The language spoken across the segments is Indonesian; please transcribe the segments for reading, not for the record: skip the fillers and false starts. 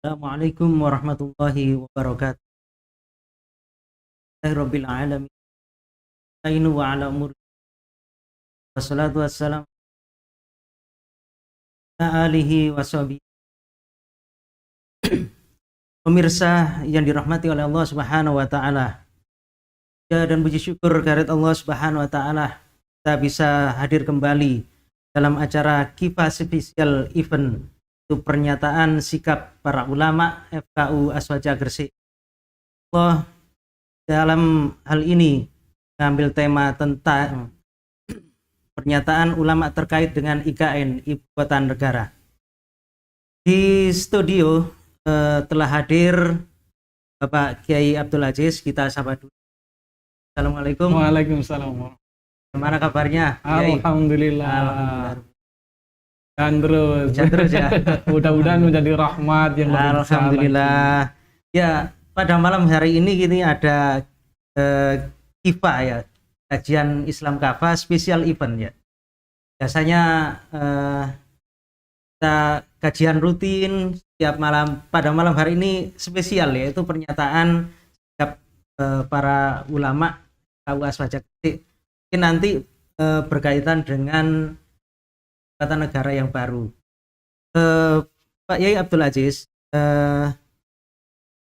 Assalamualaikum warahmatullahi wabarakatuh. Rabbil alamin. Ainu wa ala umur. Wassalatu wassalamu ala alihi washabihi. Pemirsa yang dirahmati oleh Allah Subhanahu wa taala. Ya, dan puji syukur kehadirat Allah Subhanahu wa taala kita bisa hadir kembali dalam acara Kifa Special Event, itu pernyataan sikap para ulama FKU Aswaja Gresik. Allah dalam hal ini mengambil tema tentang pernyataan ulama terkait dengan IKN, Ibu Kota Negara. Di studio telah hadir Bapak Kiai Abdul Aziz. Kita sapa dulu. Assalamualaikum. Waalaikumsalam. Gimana kabarnya, Kiai? Alhamdulillah. Dan terus ya. Mudah-mudahan menjadi rahmat yang Alhamdulillah. Ya, pada malam hari ini ada KIFA ya, kajian Islam Kafa spesial event ya. Biasanya kita kajian rutin setiap malam. Pada malam hari ini spesial ya, itu pernyataan sikap para ulama KU Aswaja Gresik. Mungkin nanti berkaitan dengan kata negara yang baru. Pak Yai Abdul Aziz,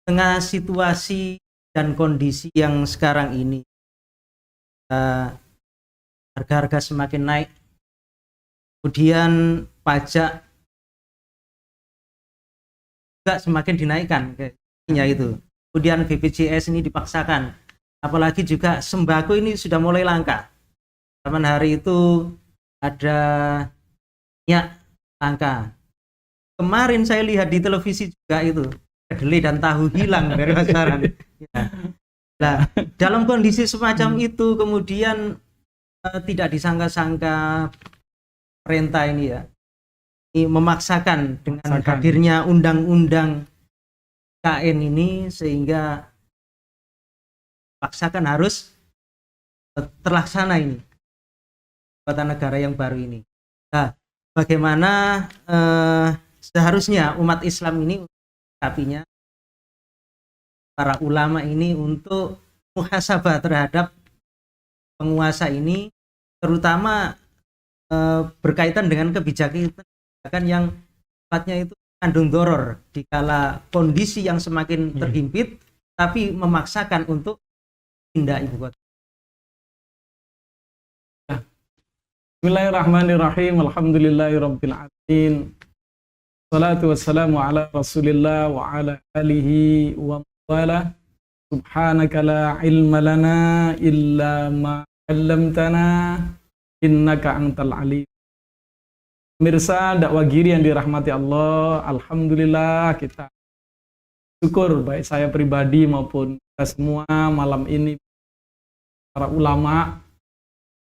tengah situasi dan kondisi yang sekarang ini, harga-harga semakin naik, kemudian pajak juga semakin dinaikkan, kayaknya itu. Kemudian BPJS ini dipaksakan, apalagi juga sembako ini sudah mulai langka. Zaman hari itu ada minyak langka. Kemarin saya lihat di televisi juga itu kedelai dan tahu hilang dari pasaran. Ya. Nah, dalam kondisi semacam itu kemudian tidak disangka-sangka perintah ini ya, ini memaksakan dengan hadirnya undang-undang KN ini, sehingga paksakan harus terlaksana ini kota negara yang baru ini. Nah, bagaimana seharusnya umat Islam ini menyikapinya, para ulama ini untuk muhasabah terhadap penguasa ini, terutama berkaitan dengan kebijakan yang sifatnya itu kandung doror di kala kondisi yang semakin terhimpit, tapi memaksakan untuk pindah ibu kota. Bismillahirrahmanirrahim. Alhamdulillahirabbil alamin. Salatu wassalamu ala Rasulillah wa ala alihi wa wala. Subhanaka la ilma lana illa ma 'allamtana innaka antal alim. Pemirsa dakwah giri yang dirahmati Allah, alhamdulillah kita syukur, baik saya pribadi maupun kita semua malam ini, para ulama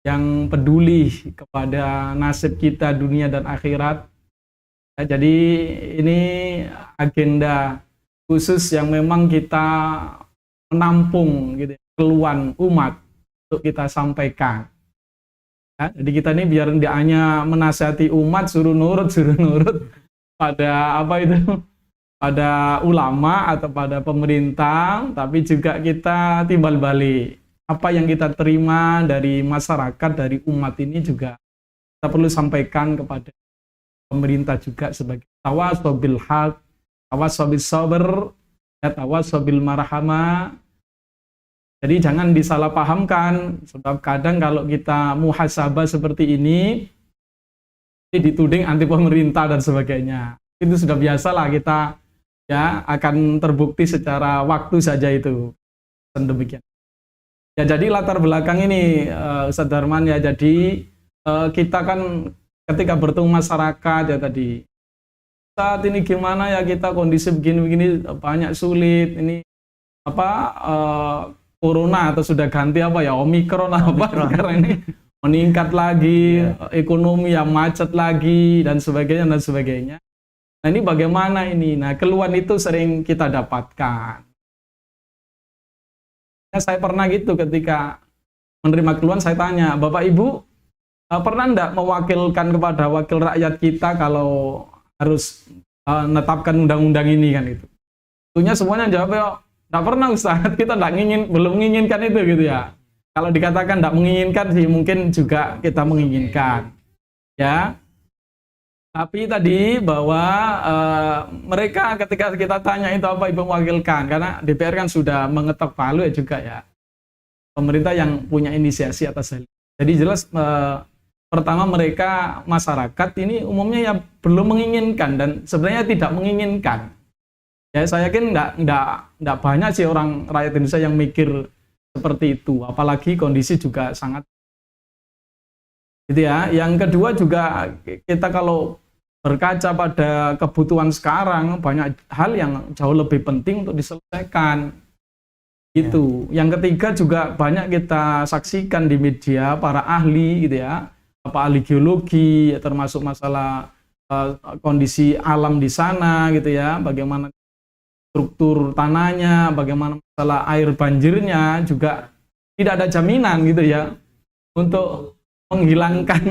yang peduli kepada nasib kita dunia dan akhirat. Ya, jadi ini agenda khusus yang memang kita menampung gitu, keluhan umat untuk kita sampaikan. Ya, jadi kita ini biar tidak hanya menasihati umat suruh nurut pada pada ulama atau pada pemerintah, tapi juga kita timbal balik apa yang kita terima dari masyarakat, dari umat ini juga kita perlu sampaikan kepada pemerintah juga sebagai tawasau bil haq, tawasau bis sabr, tawasau bil marhamah. Jadi jangan disalahpahamkan, sebab kadang kalau kita muhasabah seperti ini dituding anti pemerintah dan sebagainya. Itu sudah biasalah kita ya, akan terbukti secara waktu saja itu. Dan demikian. Ya, jadi latar belakang ini Ustaz Darman ya, jadi kita kan ketika bertemu masyarakat ya tadi, saat ini gimana ya kita kondisi begini-begini banyak sulit, ini apa corona atau sudah ganti apa ya Omikron karena ini meningkat lagi, ekonomi yang macet lagi dan sebagainya. Nah, ini bagaimana ini? Nah, keluhan itu sering kita dapatkan. Saya pernah gitu, ketika menerima keluhan saya tanya, Bapak Ibu pernah enggak mewakilkan kepada wakil rakyat kita kalau harus menetapkan undang-undang ini kan itu. Tentunya semuanya jawab ya, tidak pernah Ustaz, kita belum menginginkan itu gitu ya. Kalau dikatakan tidak menginginkan sih mungkin juga kita menginginkan, ya. Tapi tadi bahwa mereka ketika kita tanya itu apa Ibu mewakilkan, karena DPR kan sudah mengetok palu ya juga ya. Pemerintah yang punya inisiasi atas hal ini. Jadi jelas pertama mereka masyarakat ini umumnya ya belum menginginkan dan sebenarnya tidak menginginkan. Ya saya yakin nggak banyak sih orang rakyat Indonesia yang mikir seperti itu. Apalagi kondisi juga sangat gitu ya. Yang kedua juga kita kalau berkaca pada kebutuhan sekarang banyak hal yang jauh lebih penting untuk diselesaikan. Gitu. Yang ketiga juga banyak kita saksikan di media para ahli gitu ya. Apa ahli geologi termasuk masalah kondisi alam di sana gitu ya. Bagaimana struktur tanahnya, bagaimana masalah air banjirnya juga tidak ada jaminan gitu ya untuk menghilangkan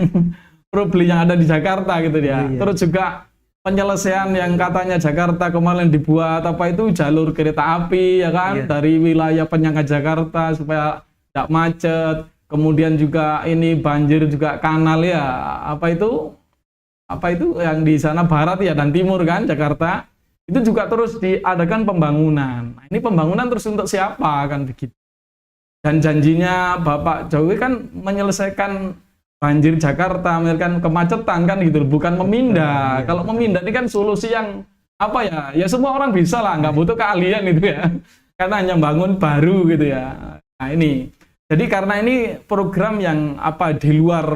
problem yang ada di Jakarta gitu ya. Terus juga penyelesaian yang katanya Jakarta kemarin dibuat apa itu jalur kereta api ya kan dari wilayah penyangga Jakarta supaya tidak macet. Kemudian juga ini banjir juga kanal ya apa itu yang di sana barat ya dan timur kan Jakarta. Itu juga terus diadakan pembangunan. Nah, ini pembangunan terus untuk siapa kan begitu. Dan janjinya Bapak Jokowi kan menyelesaikan banjir Jakarta, menyelesaikan kemacetan kan gitu, bukan memindah. Kalau memindah ini kan solusi yang apa ya? Ya semua orang bisa lah, nggak butuh keahlian itu ya. Karena hanya bangun baru gitu ya. Nah, ini. Jadi karena ini program yang apa di luar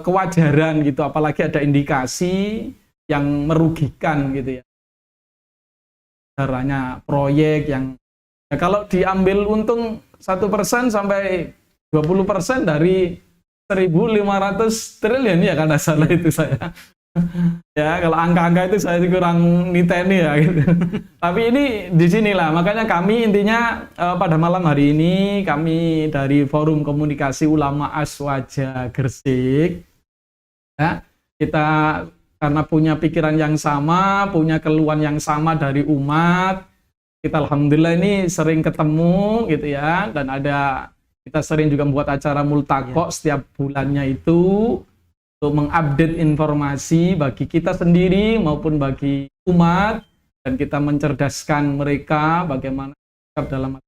kewajaran gitu, apalagi ada indikasi yang merugikan gitu ya. Caranya proyek yang ya kalau diambil untung 1% sampai 20% dari 1.500 triliun ya karena salah itu saya. Ya kalau angka-angka itu saya kurang niteni ya gitu. Tapi ini di sinilah makanya kami intinya pada malam hari ini kami dari Forum Komunikasi Ulama Aswaja Gresik ya kita karena punya pikiran yang sama, punya keluhan yang sama dari umat, kita alhamdulillah ini sering ketemu gitu ya, dan kita sering juga membuat acara multaqo setiap bulannya itu untuk mengupdate informasi bagi kita sendiri maupun bagi umat, dan kita mencerdaskan mereka bagaimana dalam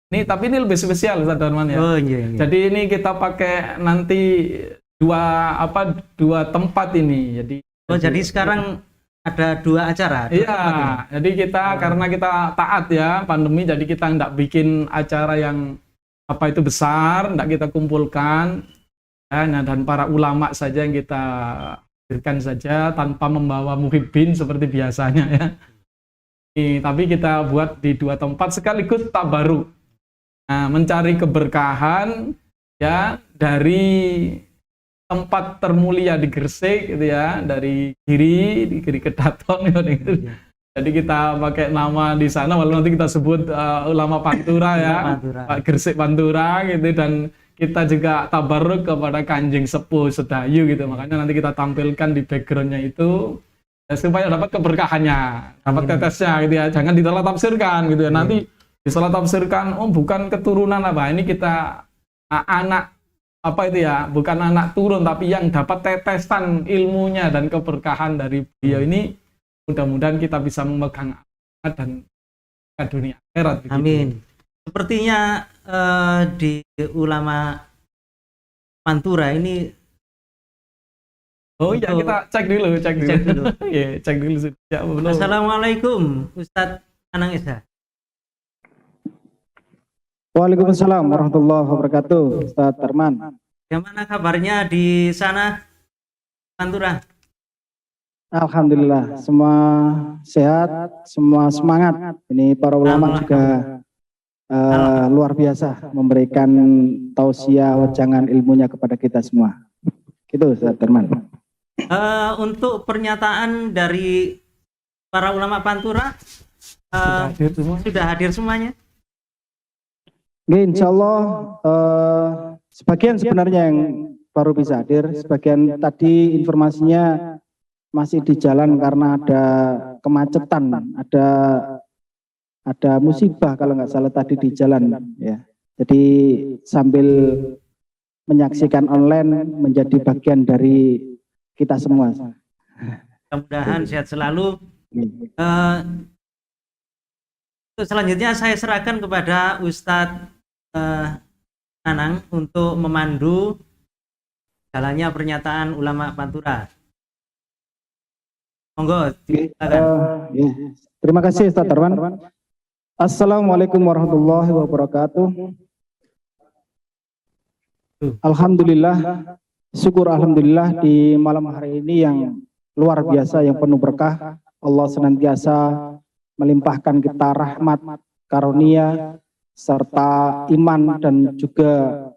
ini. Tapi ini lebih spesial Ustaz Darman ya. Jadi ini kita pakai nanti dua tempat ini. Jadi sekarang ada 2 acara. Iya, jadi kita karena kita taat ya pandemi, jadi kita nggak bikin acara yang apa itu besar, nggak kita kumpulkan, ya, dan para ulama saja yang kita hadirkan saja tanpa membawa muhibbin seperti biasanya ya. Tapi kita buat di 2 tempat sekaligus tabaruk. Nah, mencari keberkahan ya dari tempat termulia di Gresik gitu ya, di Giri Kedaton gitu. Jadi kita pakai nama di sana, walaupun nanti kita sebut ulama Pantura ya, Pak Gresik Pantura gitu, dan kita juga tabarruk kepada Kanjeng Sepuh Sedayu gitu. Makanya nanti kita tampilkan di backgroundnya itu ya, supaya dapat keberkahannya, dapat tetesnya gitu ya. Jangan disalah tafsirkan gitu ya. Nanti disalah tafsirkan, oh bukan keturunan apa, ini kita anak apa itu ya, bukan anak turun tapi yang dapat tetesan ilmunya dan keberkahan dari beliau ini, mudah-mudahan kita bisa memegang amanat dan ke dunia akhirat. Amin. Sepertinya di ulama Pantura ini ya kita cek dulu. Ya, cek dulu. Ya, Assalamualaikum Ustadz Anang Esa. Waalaikumsalam warahmatullahi wabarakatuh, Ustadz Darman. Bagaimana kabarnya di sana, Pantura? Alhamdulillah, semua sehat, semua semangat. Ini para ulama juga luar biasa memberikan tausiah, wejangan ilmunya kepada kita semua. Gitu, Ustadz Darman. Untuk pernyataan dari para ulama Pantura, sudah hadir semuanya? Insya Allah sebagian sebenarnya yang baru bisa hadir, sebagian tadi informasinya masih di jalan karena ada kemacetan, ada musibah kalau nggak salah tadi di jalan ya. Jadi sambil menyaksikan online menjadi bagian dari kita semua. Mudah-mudahan sehat selalu. Selanjutnya saya serahkan kepada Ustadz Nanang untuk memandu jalannya pernyataan ulama Pantura. Monggo, silakan. Ya. Terima kasih Ustaz Darwan. Assalamualaikum warahmatullahi wabarakatuh. Alhamdulillah, syukur alhamdulillah di malam hari ini yang luar biasa, yang penuh berkah. Allah senantiasa melimpahkan kita rahmat, karunia, serta iman dan juga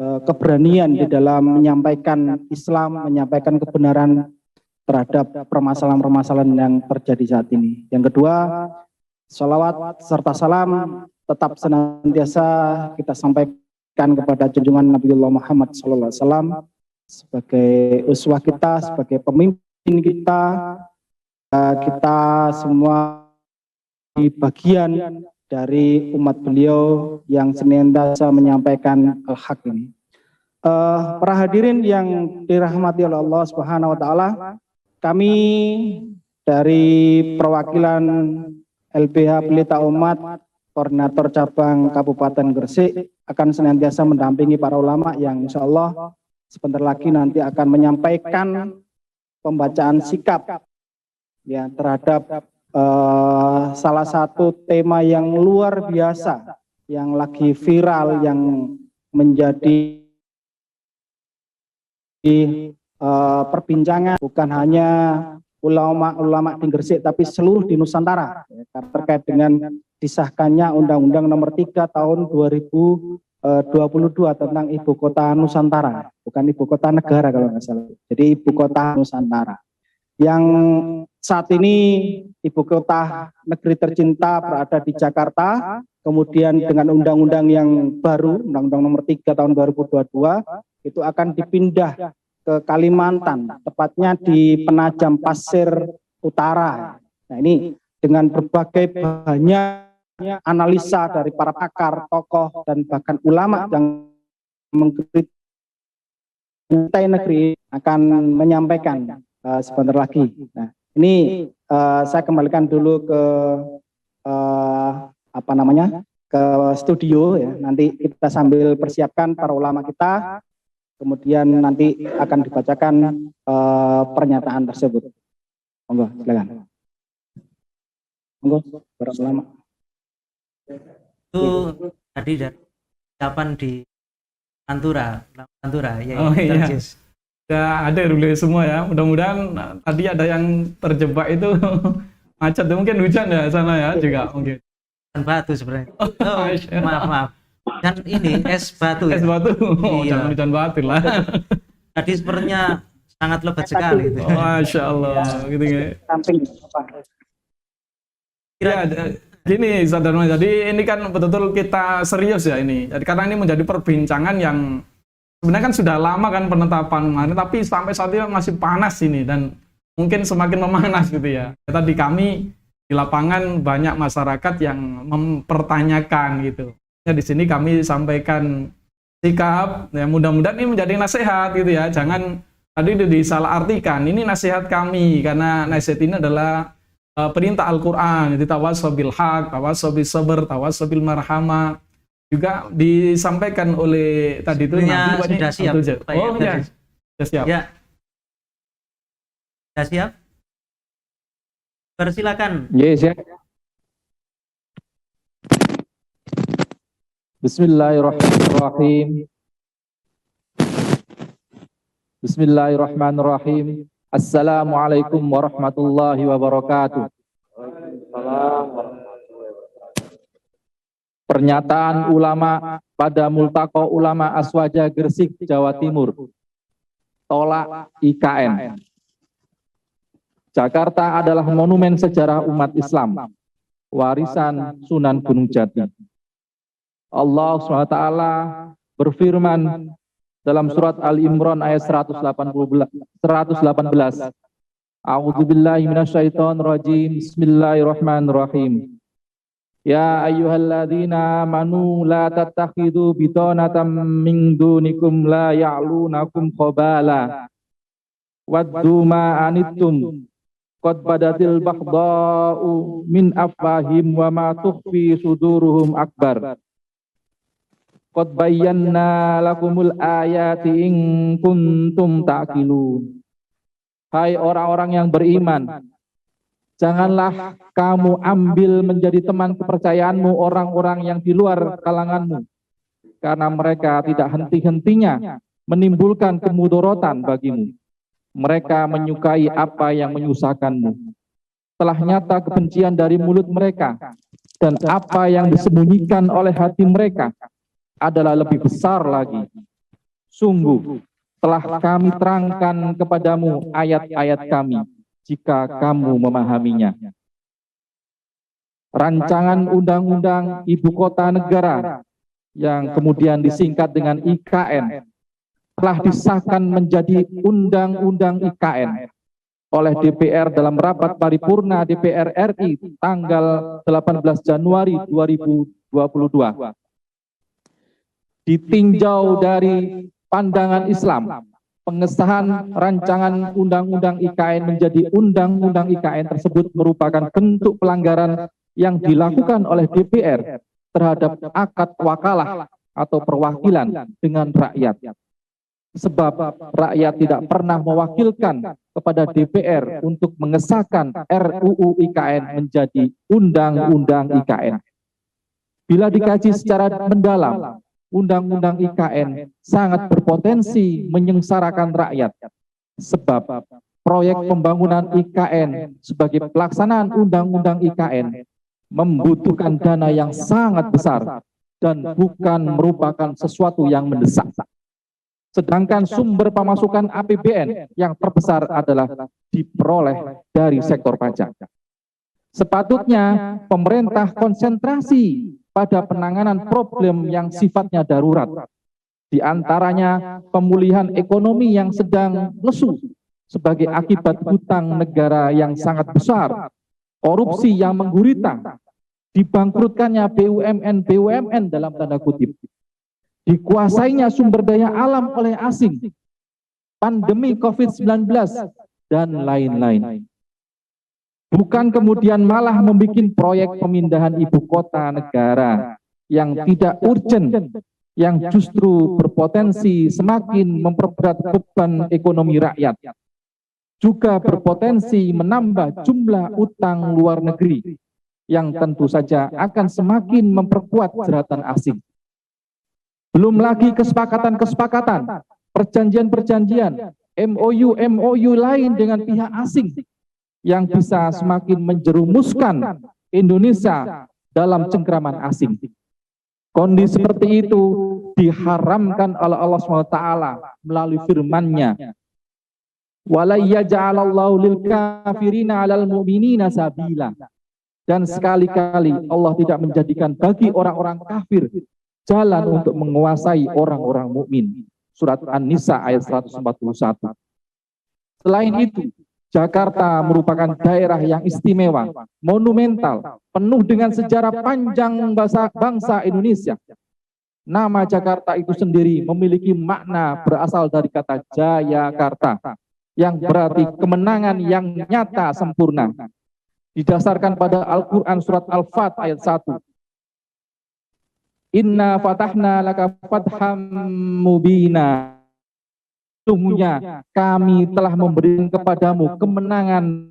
keberanian di dalam menyampaikan Islam, menyampaikan kebenaran terhadap permasalahan-permasalahan yang terjadi saat ini. Yang kedua, sholawat serta salam tetap senantiasa kita sampaikan kepada junjungan Nabiullah Muhammad SAW sebagai uswah kita, sebagai pemimpin kita. Kita semua di bagian dari umat beliau yang senantiasa menyampaikan al-haq ini. Para hadirin yang dirahmati oleh Allah Subhanahu wa taala, kami dari perwakilan LBH Pelita Umat, Koordinator Cabang Kabupaten Gresik akan senantiasa mendampingi para ulama yang insya Allah sebentar lagi nanti akan menyampaikan pembacaan sikap ya terhadap salah satu tema yang luar biasa, yang lagi viral, yang menjadi perbincangan bukan hanya ulama-ulama di Gresik tapi seluruh di Nusantara ya, terkait dengan disahkannya Undang-Undang Nomor 3 Tahun 2022 tentang Ibu Kota Nusantara, bukan Ibu Kota Negara kalau nggak salah. Jadi Ibu Kota Nusantara yang saat ini Ibu Kota Negeri tercinta berada di Jakarta, kemudian dengan undang-undang yang baru, Undang-Undang Nomor 3 Tahun 2022 itu akan dipindah ke Kalimantan, tepatnya di Penajam Pasir Utara. Nah ini dengan berbagai banyak analisa dari para pakar, tokoh, dan bahkan ulama yang mengkritik negeri ini akan menyampaikan sebentar lagi. Nah ini saya kembalikan dulu ke ke studio ya. Nanti kita sambil persiapkan para ulama kita. Kemudian nanti akan dibacakan pernyataan tersebut. Monggo, silakan. Monggo, para ulama. Itu tadi dari ucapan di Pantura ya. Oh iya. Ya, ada dulu semua ya. Mudah-mudahan tadi ada yang terjebak itu macet, mungkin hujan ya sana ya juga mungkin. Dan batu sebenarnya. Oh, maaf. Dan ini es batu. Es batu. Oh, iya. jangan hujan batu lah. Tadi sepertinya sangat lebat sekali itu. Oh, Masya Allah, gitu ya. Samping apa? Ya, gini Sadarma, jadi ini kan betul-betul kita serius ya ini. Jadi karena ini menjadi perbincangan yang sebenarnya kan sudah lama kan penetapan kemarin, tapi sampai saat ini masih panas ini dan mungkin semakin memanas gitu ya. Tadi kami di lapangan banyak masyarakat yang mempertanyakan gitu. Ya, di sini kami sampaikan sikap, ya mudah-mudahan ini menjadi nasihat gitu ya. Jangan tadi disalahartikan. Ini nasihat kami karena nasihat ini adalah perintah Al-Qur'an. Jadi tawassaw bil haq, tawassaw bis sabr, tawassaw bil marhamah. Juga disampaikan oleh tadi itu Nabi sudah siap. Oh ya. Sudah siap. Ya. Sudah siap? Persilakan. Yes, ya. Bismillahirrahmanirrahim. Bismillahirrahmanirrahim. Assalamualaikum warahmatullahi wabarakatuh. Pernyataan ulama pada Multaqo Ulama Aswaja Gresik, Jawa Timur. Tolak IKN. Jakarta adalah monumen sejarah umat Islam, warisan Sunan Gunung Jati. Allah SWT berfirman dalam surat Al Imran ayat 118, A'udzubillahi minasyaitonirrajim. Bismillahirrahmanirrahim. Ya ayyuhalladzina amanu la tattakhidu bitanatan min dunikum la ya'lunakum khabala waddu ma anittum qad badatil baghdha'u min afwahim wa ma tukhfi suduruhum akbar qad bayyana lakumul ayati in kuntum ta'qilun. Hai orang-orang yang beriman, janganlah kamu ambil menjadi teman kepercayaanmu orang-orang yang di luar kalanganmu, karena mereka tidak henti-hentinya menimbulkan kemudorotan bagimu. Mereka menyukai apa yang menyusahkanmu. Telah nyata kebencian dari mulut mereka, dan apa yang disembunyikan oleh hati mereka adalah lebih besar lagi. Sungguh, telah kami terangkan kepadamu ayat-ayat kami, jika kamu memahaminya. Rancangan Undang-Undang Ibu Kota Negara yang kemudian disingkat dengan IKN telah disahkan menjadi Undang-Undang IKN oleh DPR dalam rapat paripurna DPR RI tanggal 18 Januari 2022. Ditinjau dari pandangan Islam, pengesahan rancangan Undang-Undang IKN menjadi Undang-Undang IKN tersebut merupakan bentuk pelanggaran yang dilakukan oleh DPR terhadap akad wakalah atau perwakilan dengan rakyat. Sebab rakyat tidak pernah mewakilkan kepada DPR untuk mengesahkan RUU IKN menjadi Undang-Undang IKN. Bila dikaji secara mendalam, Undang-Undang IKN sangat berpotensi menyengsarakan rakyat, sebab proyek pembangunan IKN sebagai pelaksanaan Undang-Undang IKN membutuhkan dana yang sangat besar dan bukan merupakan sesuatu yang mendesak. Sedangkan sumber pemasukan APBN yang terbesar adalah diperoleh dari sektor pajak. Sepatutnya pemerintah konsentrasi pada penanganan problem yang sifatnya darurat, di antaranya pemulihan ekonomi yang sedang lesu sebagai akibat hutang negara yang sangat besar, korupsi yang menggurita, dibangkrutkannya BUMN dalam tanda kutip, dikuasainya sumber daya alam oleh asing, pandemi COVID-19, dan lain-lain. Bukan kemudian malah membuat proyek pemindahan ibu kota negara yang tidak urgent, yang justru berpotensi semakin memperberat beban ekonomi rakyat, juga berpotensi menambah jumlah utang luar negeri, yang tentu saja akan semakin memperkuat jeratan asing. Belum lagi kesepakatan-kesepakatan, perjanjian-perjanjian, MOU lain dengan pihak asing, yang bisa semakin menjerumuskan Indonesia dalam cengkraman asing. Kondisi seperti itu diharamkan oleh Allah SWT melalui firman-Nya. Wala yaj'alallahu lil kafirina 'alal mu'minina sabila. Dan sekali-kali Allah tidak menjadikan bagi orang-orang kafir jalan untuk menguasai orang-orang mukmin. Surat An-Nisa ayat 141. Selain itu, Jakarta merupakan daerah yang istimewa, monumental, penuh dengan sejarah panjang bangsa Indonesia. Nama Jakarta itu sendiri memiliki makna berasal dari kata Jayakarta, yang berarti kemenangan yang nyata sempurna. Didasarkan pada Al-Quran surat Al-Fat ayat 1. Inna fatahna laka fatham mubina. Sungguhnya kami telah memberikan kepadamu kemenangan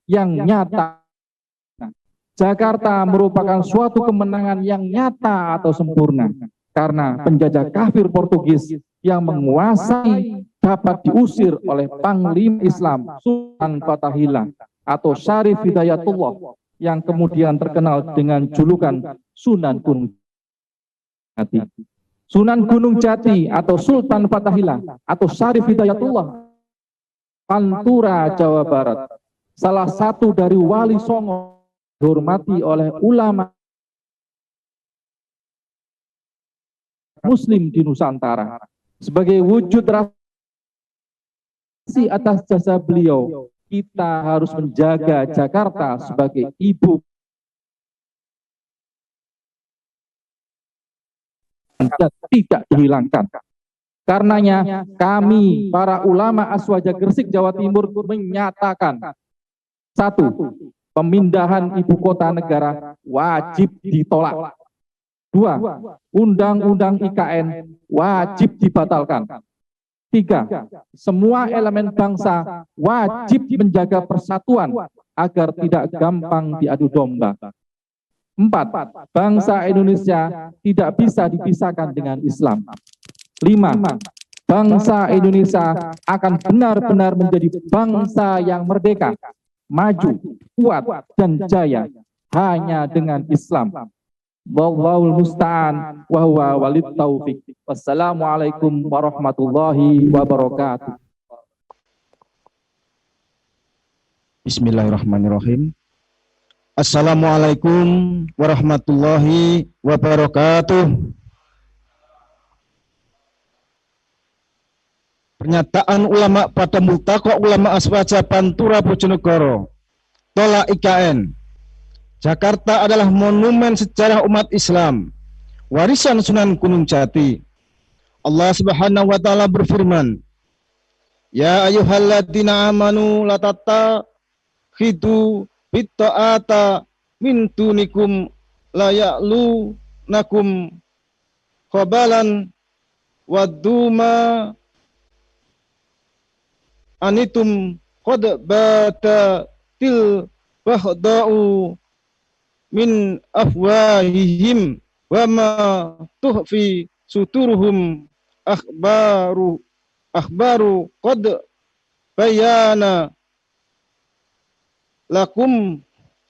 yang nyata. Jakarta merupakan suatu kemenangan yang nyata atau sempurna, karena penjajah kafir Portugis yang menguasai dapat diusir oleh Panglima Islam Sultan Fatahillah atau Syarif Hidayatullah, yang kemudian terkenal dengan julukan Sunan Gunung Jati. Sunan Gunung Jati atau Sultan Fatahillah atau Syarif Hidayatullah, Pantura, Jawa Barat, salah satu dari wali songo dihormati oleh ulama Muslim di Nusantara. Sebagai wujud rasi atas jasa beliau, kita harus menjaga Jakarta sebagai ibu dan tidak dihilangkan. Karenanya kami para ulama Aswaja Gresik Jawa Timur menyatakan, 1. Pemindahan ibu kota negara wajib ditolak. 2. Undang-undang IKN wajib dibatalkan. 3. Semua elemen bangsa wajib menjaga persatuan agar tidak gampang diadu domba. 4. Bangsa Indonesia tidak bisa dipisahkan dengan Islam. 5. Bangsa Indonesia akan benar-benar menjadi bangsa yang merdeka, maju, kuat, dan jaya hanya dengan Islam. Wallahul musta'an wa huwa walid taufiq. Wassalamualaikum warahmatullahi wabarakatuh. Bismillahirrahmanirrahim. Assalamualaikum warahmatullahi wabarakatuh. Pernyataan ulama pada Multaqa Ulama Aswaja Pantura Bojonegoro, tolak IKN. Jakarta adalah monumen sejarah umat Islam, warisan Sunan Gunung Jati. Allah Subhanahu wa taala berfirman, "Ya ayyuhalladzina amanu la tattakhidu bitta'ata min dunikum la ya'lunakum khabalan wadduma anitum qad batatil baghda'u min afwahihim wa ma tuhfi suturuhum akhbaru qad bayana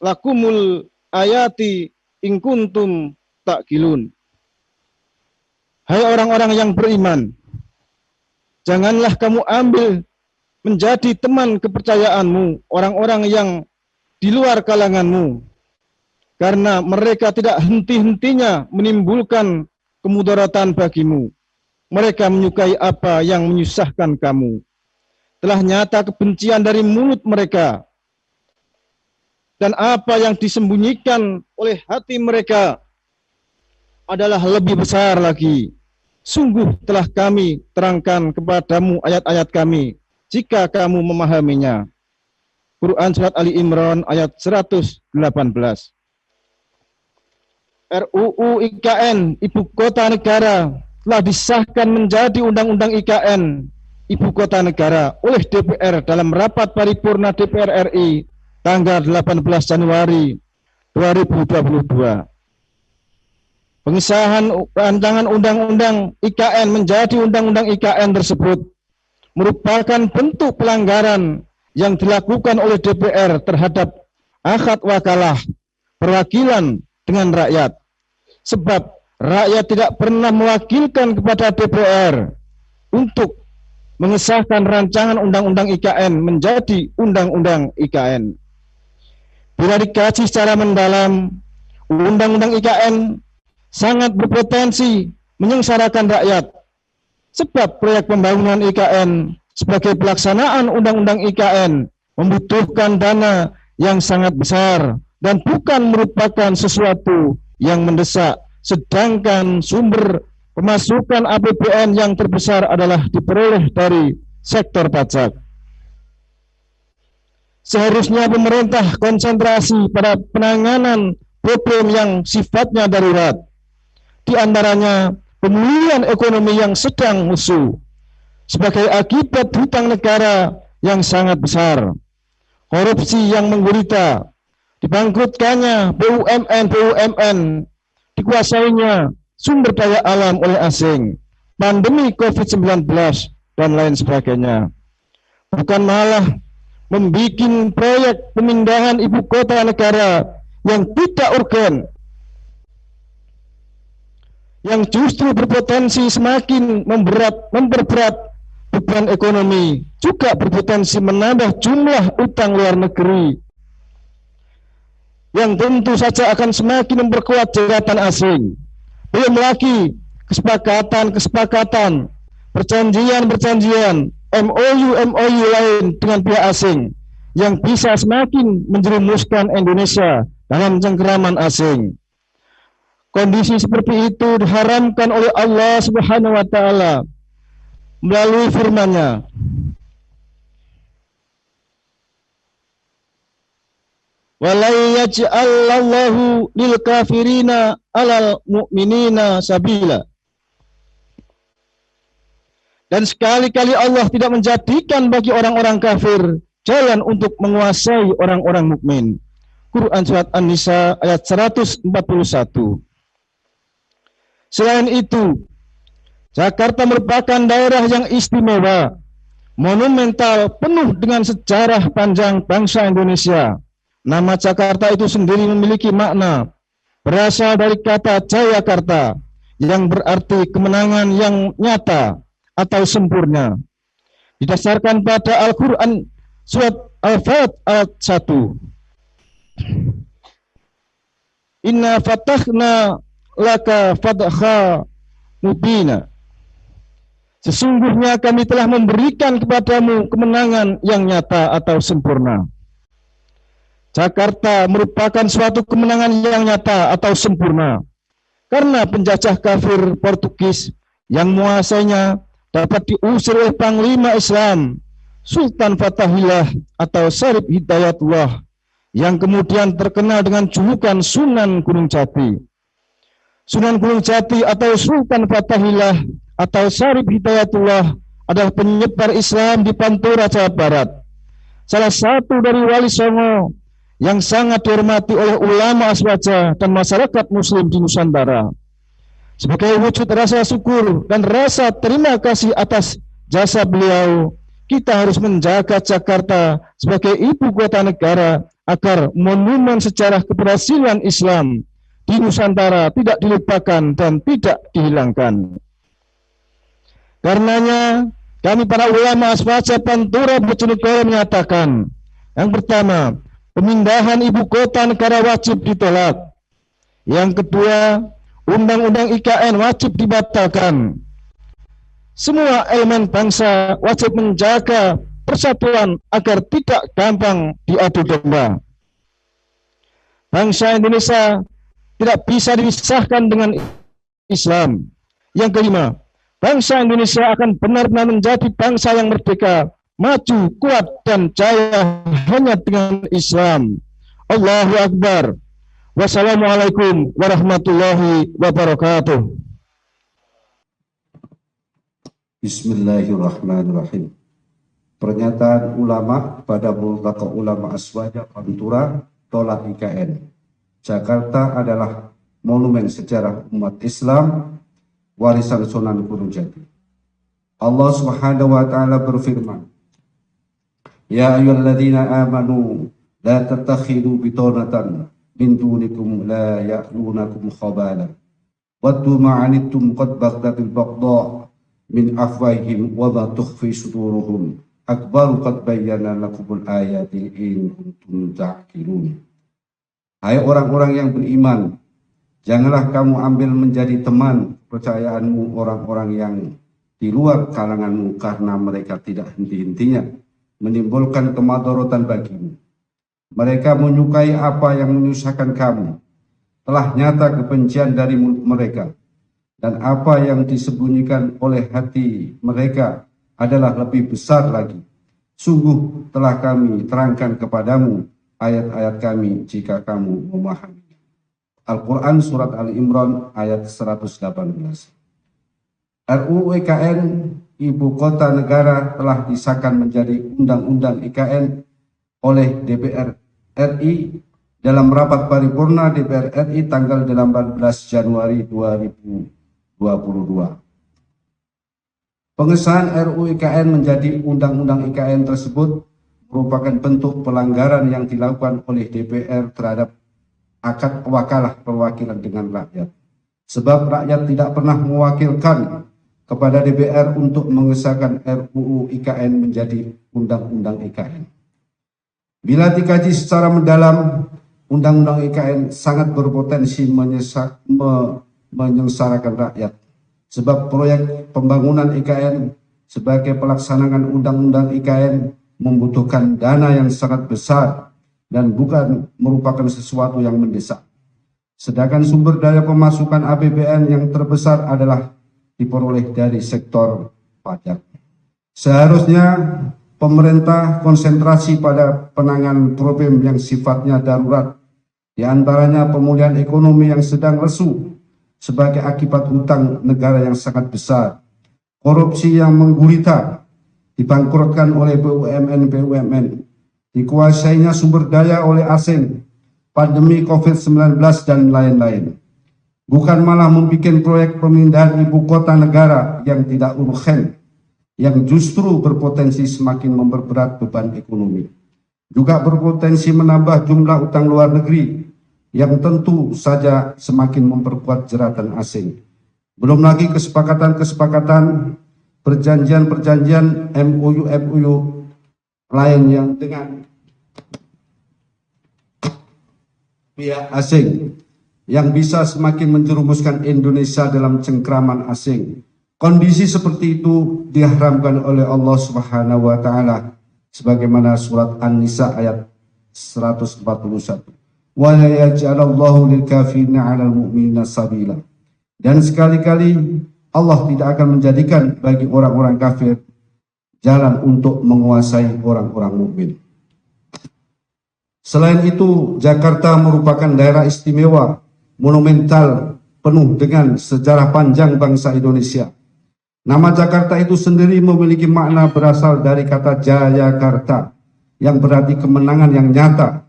lakumul ayati in kuntum ta'qilun." Hai orang-orang yang beriman, janganlah kamu ambil menjadi teman kepercayaanmu orang-orang yang di luar kalanganmu, karena mereka tidak henti-hentinya menimbulkan kemudaratan bagimu. Mereka menyukai apa yang menyusahkan kamu. Telah nyata kebencian dari mulut mereka, dan apa yang disembunyikan oleh hati mereka adalah lebih besar lagi. Sungguh telah kami terangkan kepadamu ayat-ayat kami, jika kamu memahaminya. Quran Surat Ali Imran ayat 118. RUU IKN Ibu Kota Negara telah disahkan menjadi Undang-Undang IKN Ibu Kota Negara oleh DPR dalam rapat paripurna DPR RI tanggal 18 Januari 2022. Pengesahan rancangan Undang-Undang IKN menjadi Undang-Undang IKN tersebut merupakan bentuk pelanggaran yang dilakukan oleh DPR terhadap akad wakalah perwakilan dengan rakyat. Sebab rakyat tidak pernah mewakilkan kepada DPR untuk mengesahkan rancangan Undang-Undang IKN menjadi Undang-Undang IKN. Bila dikaji secara mendalam, Undang-Undang IKN sangat berpotensi menyengsarakan rakyat. Sebab proyek pembangunan IKN sebagai pelaksanaan Undang-Undang IKN membutuhkan dana yang sangat besar dan bukan merupakan sesuatu yang mendesak, sedangkan sumber pemasukan APBN yang terbesar adalah diperoleh dari sektor pajak. Seharusnya pemerintah konsentrasi pada penanganan problem yang sifatnya darurat, di antaranya pemulihan ekonomi yang sedang lesu sebagai akibat hutang negara yang sangat besar, korupsi yang menggurita, dibangkrutkannya BUMN, dikuasainya sumber daya alam oleh asing, pandemi COVID-19, dan lain sebagainya. Bukan malah membuat proyek pemindahan ibu kota negara yang tidak urgen, yang justru berpotensi semakin memperberat beban ekonomi, juga berpotensi menambah jumlah utang luar negeri, yang tentu saja akan semakin memperkuat jeratan asing. Belum lagi kesepakatan, perjanjian, MOU lain dengan pihak asing yang bisa semakin menjerumuskan Indonesia dalam cengkeraman asing. Kondisi seperti itu diharamkan oleh Allah Subhanahu wa taala melalui firman-Nya. Wala yaj'alallahu lil kafirina 'alal mu'minina sabila. Dan sekali-kali Allah tidak menjadikan bagi orang-orang kafir jalan untuk menguasai orang-orang mukmin. Quran surat An-Nisa ayat 141. Selain itu, Jakarta merupakan daerah yang istimewa, monumental, penuh dengan sejarah panjang bangsa Indonesia. Nama Jakarta itu sendiri memiliki makna, berasal dari kata Jayakarta, yang berarti kemenangan yang nyata atau sempurna. Didasarkan pada Al-Quran surat Al-Fat ayat 1. Inna fatahna laka fatha mubina. Sesungguhnya kami telah memberikan kepadamu kemenangan yang nyata atau sempurna. Jakarta merupakan suatu kemenangan yang nyata atau sempurna karena penjajah kafir Portugis yang menguasainya dapat diusir oleh Panglima Islam Sultan Fathahillah atau Syarif Hidayatullah yang kemudian terkenal dengan julukan Sunan Gunung Jati. Sunan Gunung Jati atau Sultan Fathahillah atau Syarif Hidayatullah adalah penyebar Islam di Pantura, Jawa Barat. Salah satu dari wali songo yang sangat dihormati oleh ulama aswaja dan masyarakat muslim di Nusantara. Sebagai wujud rasa syukur dan rasa terima kasih atas jasa beliau, kita harus menjaga Jakarta sebagai ibu kota negara agar monumen sejarah keberhasilan Islam di Nusantara tidak dilupakan dan tidak dihilangkan. Karenanya, kami para ulama aswaja Pantura Bojonegoro menyatakan, yang pertama, pemindahan ibu kota negara wajib ditolak. Yang kedua, Undang-Undang IKN wajib dibatalkan. Semua elemen bangsa wajib menjaga persatuan agar tidak gampang diadu domba. Bangsa Indonesia tidak bisa dipisahkan dengan Islam. Yang kelima, bangsa Indonesia akan benar-benar menjadi bangsa yang merdeka, maju, kuat, dan jaya hanya dengan Islam. Allahu Akbar. Wassalamualaikum warahmatullahi wabarakatuh. Bismillahirrahmanirrahim. Pernyataan ulama pada Multaka Ulama Aswaja Pantura tolak IKN. Jakarta adalah monumen sejarah umat Islam, warisan Sunan Gunung Jati. Allah Subhanahu wa taala berfirman, Ya ayyuhalladzina amanu la tattakhidhu bitonatan min dunikum la ya'lunakum khabala waddu ma'anittum qad bagdatil baghdha min afwahihim wa ma tukhfi suduruhum akbaru qad bayyana lakumul ayati in kuntum ta'qilun. Hai orang-orang yang beriman, janganlah kamu ambil menjadi teman kepercayaanmu orang-orang yang di luar kalanganmu karena mereka tidak henti-hentinya menimbulkan kemadharatan bagimu. Mereka menyukai apa yang menyusahkan kamu. Telah nyata kebencian dari mulut mereka. Dan apa yang disembunyikan oleh hati mereka adalah lebih besar lagi. Sungguh telah kami terangkan kepadamu ayat-ayat kami jika kamu memahami. Al-Quran Surat Ali Imran ayat 118. RUU IKN Ibu Kota Negara telah disahkan menjadi Undang-Undang IKN oleh DPR RI dalam rapat paripurna DPR RI tanggal 18 Januari 2022. Pengesahan RUU IKN menjadi Undang-Undang IKN tersebut merupakan bentuk pelanggaran yang dilakukan oleh DPR terhadap akad wakalah perwakilan dengan rakyat. Sebab rakyat tidak pernah mewakilkan kepada DPR untuk mengesahkan RUU IKN menjadi Undang-Undang IKN. Bila dikaji secara mendalam, Undang-Undang IKN sangat berpotensi menyengsarakan rakyat. Sebab proyek pembangunan IKN sebagai pelaksanaan Undang-Undang IKN membutuhkan dana yang sangat besar dan bukan merupakan sesuatu yang mendesak. Sedangkan sumber daya pemasukan APBN yang terbesar adalah diperoleh dari sektor pajak. Seharusnya pemerintah konsentrasi pada penanganan problem yang sifatnya darurat, di antaranya pemulihan ekonomi yang sedang lesu sebagai akibat hutang negara yang sangat besar, korupsi yang menggurita, dibangkrutkan oleh BUMN, dikuasainya sumber daya oleh asing, pandemi COVID-19 dan lain-lain. Bukan malah membuat proyek pemindahan ibu kota negara yang tidak urgen, yang justru berpotensi semakin memperberat beban ekonomi. Juga berpotensi menambah jumlah utang luar negeri, yang tentu saja semakin memperkuat jeratan asing. Belum lagi kesepakatan-kesepakatan, perjanjian-perjanjian MOU lain yang dengan pihak asing yang bisa semakin menjerumuskan Indonesia dalam cengkraman asing. Kondisi seperti itu diharamkan oleh Allah Subhanahu wa taala sebagaimana surat An-Nisa ayat 141. Wa la yaj'alallahu lil kafirina 'alal mu'minina sabila. Dan sekali-kali Allah tidak akan menjadikan bagi orang-orang kafir jalan untuk menguasai orang-orang mukmin. Selain itu, Jakarta merupakan daerah istimewa, monumental, penuh dengan sejarah panjang bangsa Indonesia. Nama Jakarta itu sendiri memiliki makna berasal dari kata Jayakarta, yang berarti kemenangan yang nyata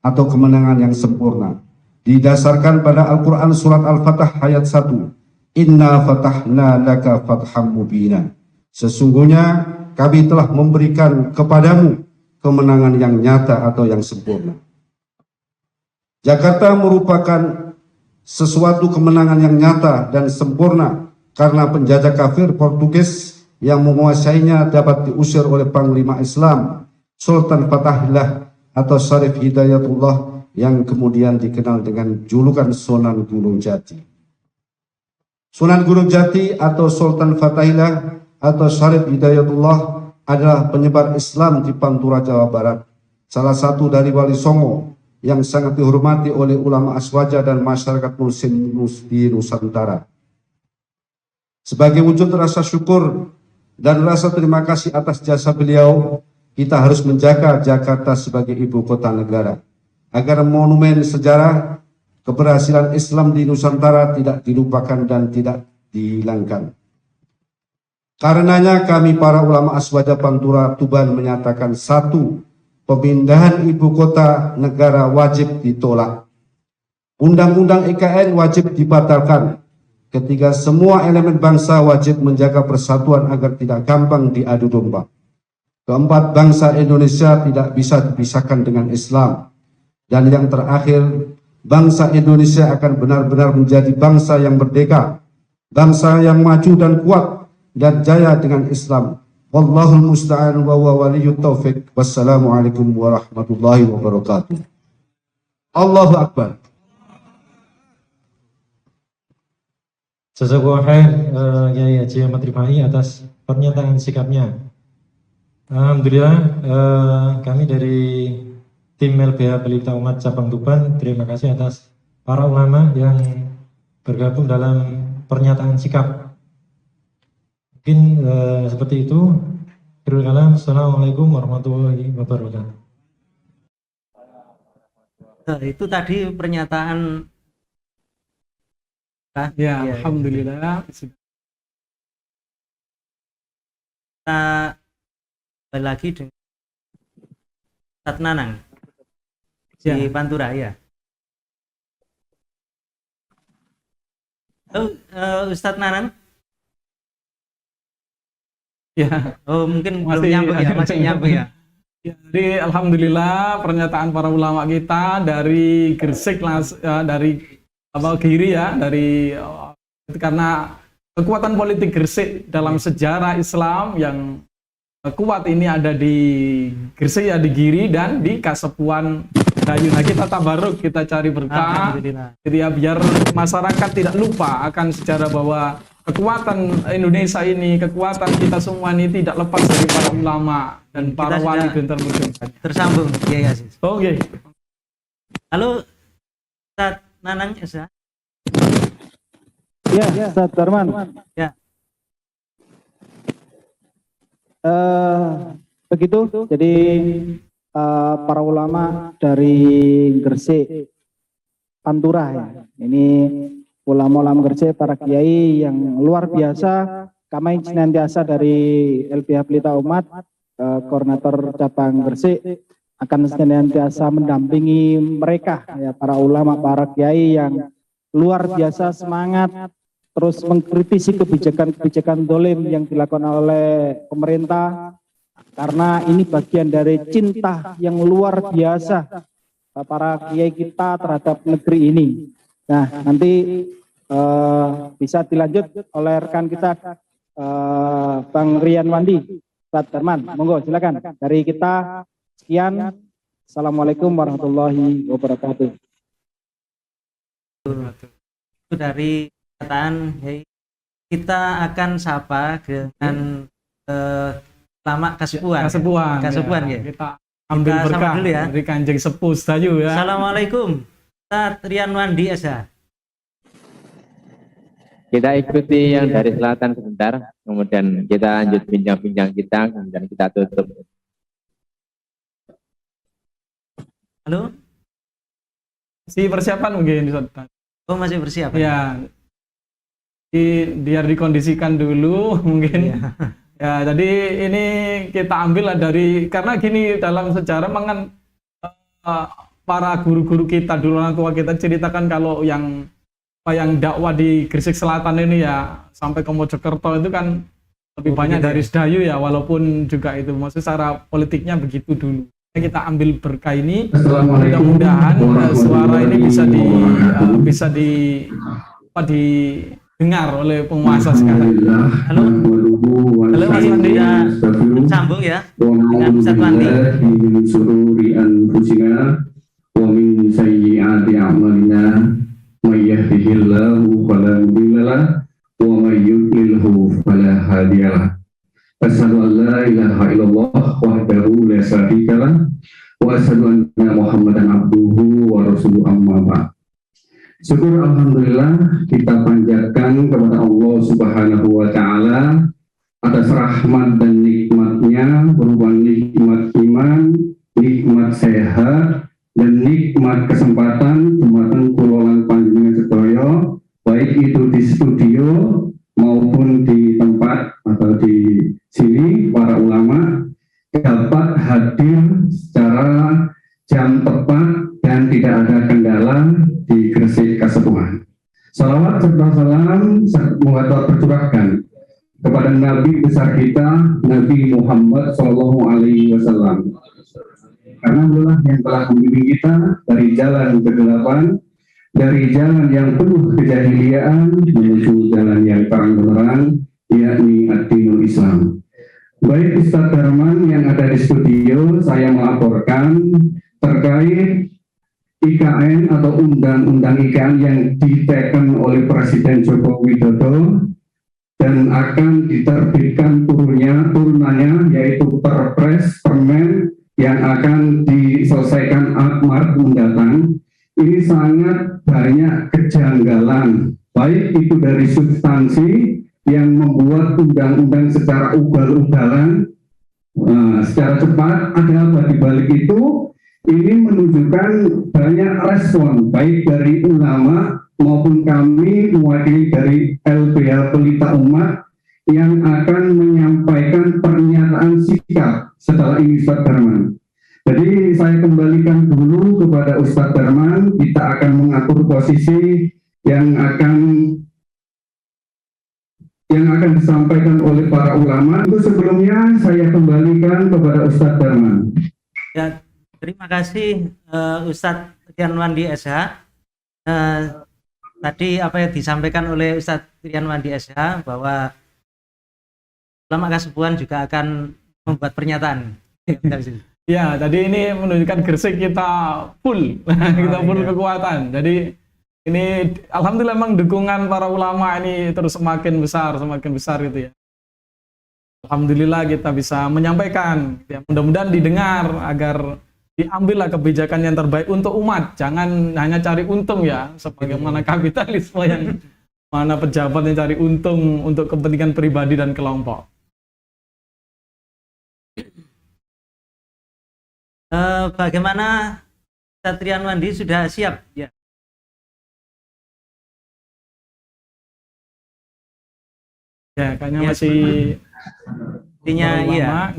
atau kemenangan yang sempurna. Didasarkan pada Al-Quran surat Al-Fatah ayat 1. Inna fatahna laka fatham mubina. Sesungguhnya kami telah memberikan kepadamu kemenangan yang nyata atau yang sempurna. Jakarta merupakan sesuatu kemenangan yang nyata dan sempurna karena penjajah kafir Portugis yang menguasainya dapat diusir oleh Panglima Islam Sultan Fatahillah atau Syarif Hidayatullah yang kemudian dikenal dengan julukan Sunan Gunung Jati. Sunan Gunung Jati atau Sultan Fatahillah atau Syarif Hidayatullah adalah penyebar Islam di Pantura, Jawa Barat, salah satu dari Wali Songo yang sangat dihormati oleh ulama Aswaja dan masyarakat muslim di Nusantara. Sebagai wujud rasa syukur dan rasa terima kasih atas jasa beliau, kita harus menjaga Jakarta sebagai ibu kota negara, agar monumen sejarah keberhasilan Islam di Nusantara tidak dilupakan dan tidak dihilangkan. Karenanya kami para ulama Aswaja Pantura Tuban menyatakan 1. Pemindahan ibu kota negara wajib ditolak. Undang-undang IKN wajib dibatalkan. Ketiga, semua elemen bangsa wajib menjaga persatuan agar tidak gampang diadu domba. Keempat, bangsa Indonesia tidak bisa dipisahkan dengan Islam. Dan yang terakhir, bangsa Indonesia akan benar-benar menjadi bangsa yang merdeka, bangsa yang maju dan kuat dan jaya dengan Islam. Wallahul musta'an wa huwa waliyyut taufiq. Wassalamualaikum warahmatullahi wabarakatuh. Allahu Akbar. Jazakallahu khair Kiai Haji Ahmad Rifai atas pernyataan sikapnya. Alhamdulillah kami dari tim LBH Pelita Umat Cabang Tuban terima kasih atas para ulama yang bergabung dalam pernyataan sikap. Mungkin seperti itu. Assalamualaikum warahmatullahi wabarakatuh. Itu tadi pernyataan. Ya, alhamdulillah. Kita kembali lagi dengan Ustadz Nanang di Pantura ya. Ustadz Nanang. Ya. Oh mungkin belum nyambung ya, masih nyambung ya. Jadi alhamdulillah pernyataan para ulama kita dari Gresik dari Giri ya, dari karena kekuatan politik Gresik dalam sejarah Islam yang kuat ini ada di Gresik ya, di Giri dan di Kasepuan Dayu. Nah kita tabaruk, kita cari berkah. Jadi ya biar masyarakat tidak lupa akan sejarah bahwa kekuatan Indonesia ini, kekuatan kita semua ini tidak lepas dari para ulama dan para Kita wali sudah dan termudah. tersambung Kiai Aziz. Oke. Halo Ustaz Nanang Esa. Ya, Ustaz Darman. Ya. Begitu, jadi para ulama dari Gresik, Pantura ya. Ini ulama-ulama Gresik, para kiai yang luar biasa. Kami senantiasa dari LBH Pelita Umat, koordinator cabang Gresik, akan senantiasa mendampingi mereka, ya, para ulama, para kiai yang luar biasa semangat, terus mengkritisi kebijakan-kebijakan dolim yang dilakukan oleh pemerintah, karena ini bagian dari cinta yang luar biasa para kiai kita terhadap negeri ini. Nah, nanti bisa dilanjut oleh rekan kita Bang Rian Wandi, Ustaz Darman, monggo silakan. Dari kita sekian, Assalamualaikum warahmatullahi wabarakatuh. Itu dari pernyataan, kita akan sapa dengan ulama Kasepuhan. Kasepuhan ya. Kita ambil Kita berkah dulu ya. dari Kanjeng Sepuh Sedayu ya. Assalamualaikum Ustaz Rian Wandi Esa. Kita ikuti yang dari selatan sebentar, kemudian kita lanjut bincang-bincang kita, kemudian kita tutup. Halo. Si persiapan mungkin Ustaz. Oh, masih bersiap? Ya, biar dikondisikan dulu mungkin. Iya. Ya, jadi ini kita ambil dari, karena gini, dalam sejarah memang para guru-guru kita dulu, orang tua kita ceritakan kalau yang dakwah di Gresik Selatan ini ya sampai ke Mojokerto itu kan lebih banyak dari Sedayu ya, walaupun juga itu maksud secara politiknya begitu dulu. Kita ambil berkah ini, mudah-mudahan suara ini bisa didengar oleh penguasa sekarang. Halo. Halo, masih tidak sambung ya dengan Ustaz Wandi. min syururi anfusina wa min sayyiati a'malina may yahdihillahu fala mudilla lahu wa may yudlilhu fala hadiya lahu. Asyhadu an la ilaha illallah wahdahu la syarika lahu wa asyhadu anna Muhammadan abduhu wa rasuluhu amma ba'd. Syukur alhamdulillah kita panjatkan kepada Allah Subhanahu wa taala atas rahmat dan nikmatnya berupa nikmat iman, nikmat sehat, dan nikmat kesempatan jembatan kulolan panjenengan sedaya, baik itu di studio maupun di tempat atau di sini para ulama dapat hadir secara jam tepat dan tidak ada kendala di Gresik Kasepuhan. Salawat serta salam semoga tercurahkan kepada Nabi besar kita, Nabi Muhammad SAW. Karena beliau yang telah membimbing kita dari jalan kegelapan, dari jalan yang penuh kejahiliaan menuju jalan yang terang benderang, yakni ad-dinul Islam. Baik Ustaz Darman yang ada di studio, saya melaporkan terkait IKN atau undang-undang IKN yang diteken oleh Presiden Joko Widodo dan akan diterbitkan turunannya yaitu Perpres Permen yang akan diselesaikan Maret mendatang. Ini sangat banyak kejanggalan, baik itu dari substansi yang membuat undang-undang secara ugal-ugalan secara cepat. Ada apa di balik itu? Ini menunjukkan banyak respon baik dari ulama maupun kami mewakili dari LBH Pelita Umat yang akan menyampaikan pernyataan sikap setelah ini Ustaz Darman. Jadi saya kembalikan dulu kepada Ustaz Darman, kita akan mengatur posisi yang akan disampaikan oleh para ulama. Itu sebelumnya saya kembalikan kepada Ustaz Darman. Ya, terima kasih Ustaz Rian Wandi SH. Tadi apa yang disampaikan oleh Ustaz Rian Wandi SH bahwa ulama Kasepuhan juga akan membuat pernyataan. Ya, tadi ini menunjukkan Gresik kita full, kita full kekuatan. Jadi Ini alhamdulillah memang dukungan para ulama ini terus semakin besar gitu ya. Alhamdulillah kita bisa menyampaikan, ya, mudah-mudahan didengar agar diambillah kebijakan yang terbaik untuk umat. Jangan hanya cari untung ya, sebagaimana kapitalisme yang mana pejabat yang cari untung untuk kepentingan pribadi dan kelompok. Bagaimana Satrian Wandi sudah siap ya? Ya, kayaknya masih Intinya iya.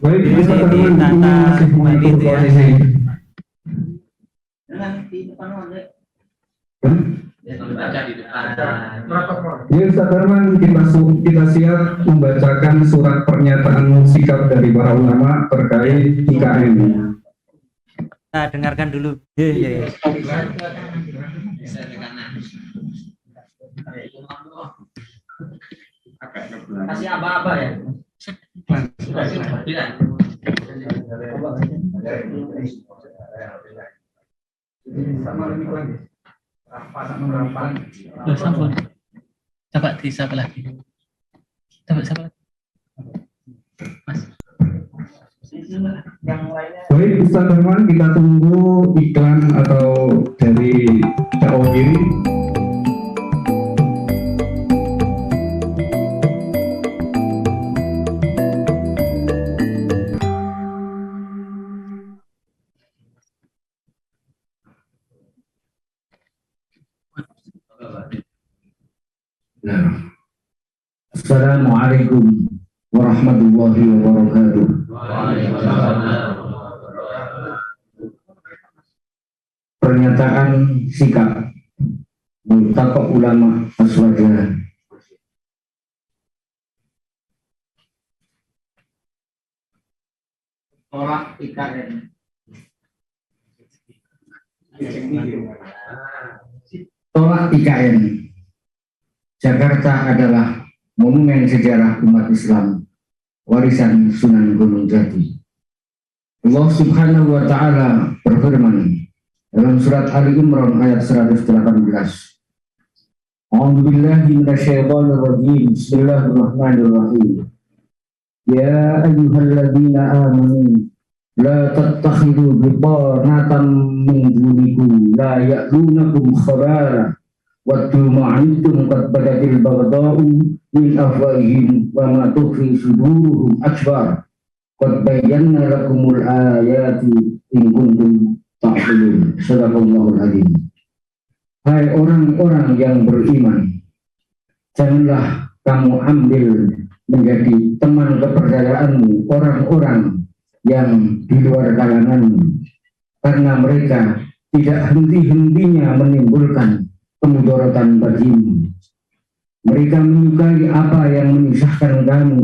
Masih ditata kembali itu ya. Ya Ustaz Darman, kita siap membacakan surat pernyataan sikap dari para ulama terkait IKN. Kita dengarkan dulu. Iya. Kasih apa-apa ya? Loh, sampun. Coba di siapa lagi? Coba siapa lagi? Mas. Baik Ustaz Darman, kita tunggu iklan atau dari Cak Kiri. Assalamualaikum warahmatullahi wabarakatuh. Pernyataan sikap Multaqa Ulama Aswaja. Tolak IKN. Tolak IKN. Jakarta adalah monumen sejarah umat Islam, warisan Sunan Gunung Jati. Allah Subhanahu wa Ta'ala berfirman dalam surat Ali Imran ayat 118. A'udzubillahi minasyaitonir rajim. Bismillahirrahmanirrahim. Ya ayyuhalladzina amanu la tattakhidhu bitanatan min dunikum la ya'lunakum khabara Waddu ma'antum qad badatil baghda'u min afwahihim wa ma tukhfi suduruhum akbar qad bayyana lakumul ayati in kuntum ta'qilun. Sadaqallahul adzim. Hai orang-orang yang beriman, janganlah kamu ambil menjadi teman kepercayaanmu orang-orang yang di luar kalanganmu, karena mereka tidak henti-hentinya menimbulkan kemudaratan bagimu. Mereka menyukai apa yang menyusahkan kamu.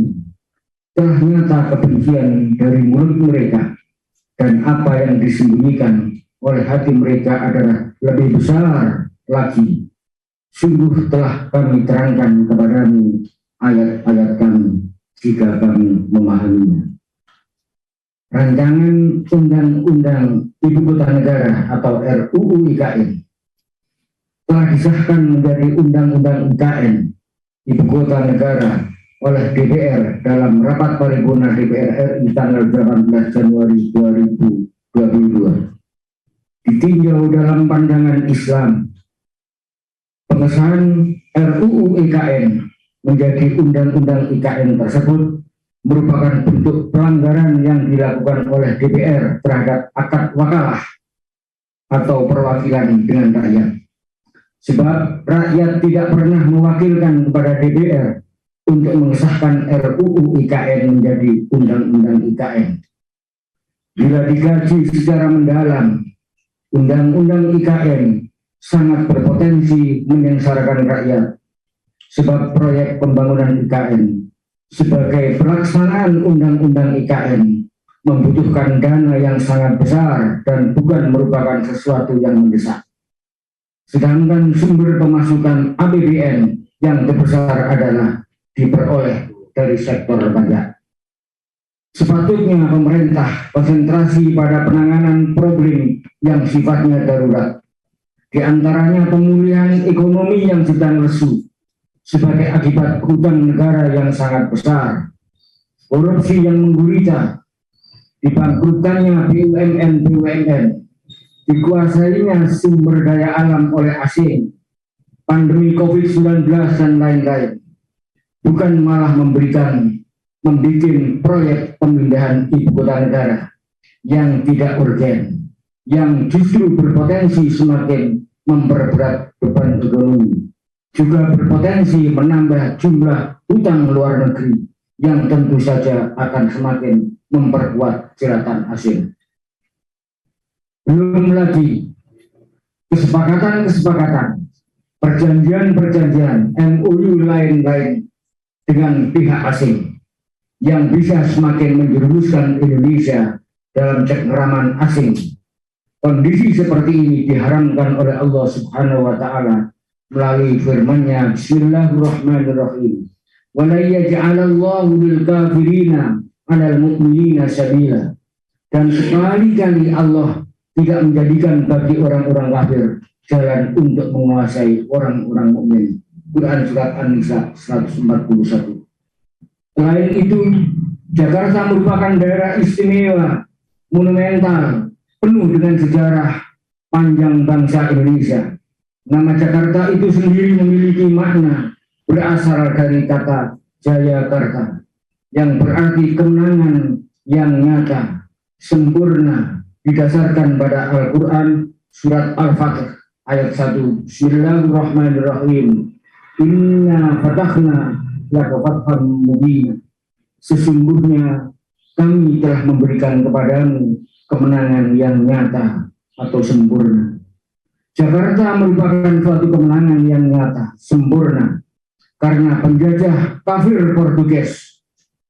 Telah nyata kebencian dari mulut mereka, dan apa yang disembunyikan oleh hati mereka adalah lebih besar lagi. Sungguh telah kami terangkan kepadamu ayat-ayat kami jika kami memahaminya. Rancangan Undang-Undang Ibu Kota Negara atau RUU IKN telah disahkan menjadi Undang-Undang IKN Ibu Kota Negara oleh DPR dalam rapat paripurna DPR RI tanggal 18 Januari 2022. Ditinjau dalam pandangan Islam, pengesahan RUU IKN menjadi Undang-Undang IKN tersebut merupakan bentuk pelanggaran yang dilakukan oleh DPR terhadap akad wakalah atau perwakilan dengan rakyat. Sebab rakyat tidak pernah mewakilkan kepada DPR untuk mengesahkan RUU IKN menjadi Undang-Undang IKN. Bila dikaji secara mendalam, Undang-Undang IKN sangat berpotensi menyengsarakan rakyat. Sebab proyek pembangunan IKN sebagai pelaksanaan Undang-Undang IKN membutuhkan dana yang sangat besar dan bukan merupakan sesuatu yang mendesak. Sedangkan sumber pemasukan APBN yang terbesar adalah diperoleh dari sektor pajak. Sepatutnya pemerintah konsentrasi pada penanganan problem yang sifatnya darurat, Di antaranya pemulihan ekonomi yang sedang lesu sebagai akibat hutang negara yang sangat besar, korupsi yang menggurita, dibangkrutkannya BUMN, dikuasainya sumber daya alam oleh asing, pandemi COVID-19 dan lain-lain, bukan malah membuat proyek pemindahan ibu kota negara yang tidak urgen, yang justru berpotensi semakin memperberat beban ekonomi, juga berpotensi menambah jumlah hutang luar negeri yang tentu saja akan semakin memperkuat jeratan asing. Belum lagi kesepakatan-kesepakatan, perjanjian-perjanjian, MOU lain-lain dengan pihak asing yang bisa semakin menjerumuskan Indonesia dalam cengkeraman asing. Kondisi seperti ini diharamkan oleh Allah Subhanahu wa Ta'ala melalui firman-Nya, Bismillahirrahmanirrahim. Wa la yaj'alallahu lil kafirina 'alal mu'minina sabila. Dan sekali-kali Allah tidak menjadikan bagi orang-orang kafir jalan untuk menguasai orang-orang mukmin. Quran surat An-Nisa 141. Selain itu, Jakarta merupakan daerah istimewa, monumental, penuh dengan sejarah panjang bangsa Indonesia. Nama Jakarta itu sendiri memiliki makna berasal dari kata Jayakarta, yang berarti kemenangan yang nyata, sempurna, didasarkan pada Al-Quran surat Al-Fatih ayat 1. Bismillahirrahmanirrahim. Inna fatahna laka fatham mubina. Sesungguhnya kami telah memberikan kepadamu kemenangan yang nyata atau sempurna. Jakarta merupakan suatu kemenangan yang nyata, sempurna, karena penjajah kafir Portugis